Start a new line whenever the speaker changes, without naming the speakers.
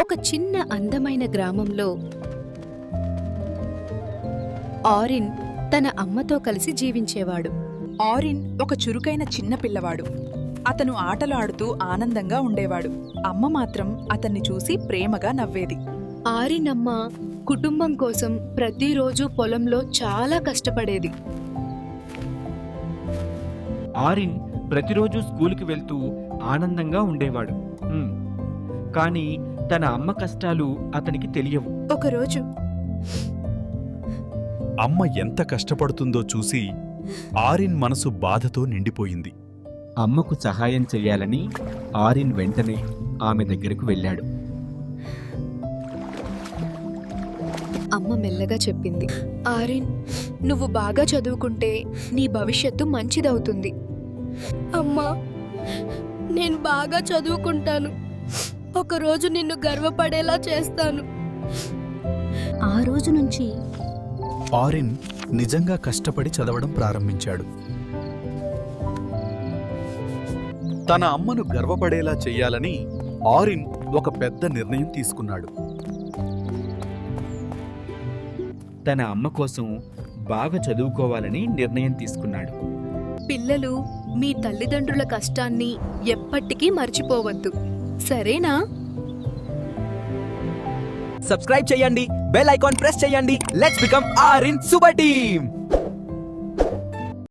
ఒక చిన్న అందమైన గ్రామంలో ఆరిన్ తన అమ్మతో కలిసి జీవించేవాడు.
ఆరిన్ ఒక చురుకైన చిన్న పిల్లవాడు. అతను ఆటలు ఆడుతూ ఆనందంగా ఉండేవాడు. అమ్మ మాత్రం అతన్ని చూసి ప్రేమగా నవ్వేది.
ఆరిన్ అమ్మ కుటుంబం కోసం ప్రతిరోజు పొలంలో చాలా కష్టపడేది.
ఆరిన్ ప్రతిరోజు స్కూలుకి వెళ్తూ ఆనందంగా ఉండేవాడు. కానీ తన అమ్మ కష్టాలు అతనికి తెలియవు.
ఒకరోజు
అమ్మ ఎంత కష్టపడుతుందో చూసి ఆరిన్ మనసు బాధతో నిండిపోయింది.
అమ్మకు సహాయం చెయ్యాలని ఆరిన్ వెంటనే ఆమె దగ్గరకు వెళ్ళాడు.
అమ్మ మెల్లగా చెప్పింది, ఆరిన్, నువ్వు బాగా చదువుకుంటే నీ భవిష్యత్తు మంచిదవుతుంది.
అమ్మా, నేను బాగా చదువుకుంటాను. ఒకరోజు నిన్ను గర్వపడేలా చేస్తాను.
ఆ రోజు నుంచి
ఆరిన్ నిజంగా కష్టపడి చదవడం ప్రారంభించాడు. తన అమ్మను గర్వపడేలా చెయ్యాలని ఆరిన్ ఒక పెద్ద నిర్ణయం తీసుకున్నాడు.
తన అమ్మ కోసం బాగా చదువుకోవాలని నిర్ణయం తీసుకున్నాడు.
పిల్లలు మీ తల్లిదండ్రుల కష్టాన్ని ఎప్పటికీ మర్చిపోవద్దు, సరేనా?
సబ్స్క్రైబ్ చేయండి, బెల్ ఐకాన్ ప్రెస్ చేయండి. లెట్స్ బికమ్ ఆరిన్ సూపర్ టీమ్.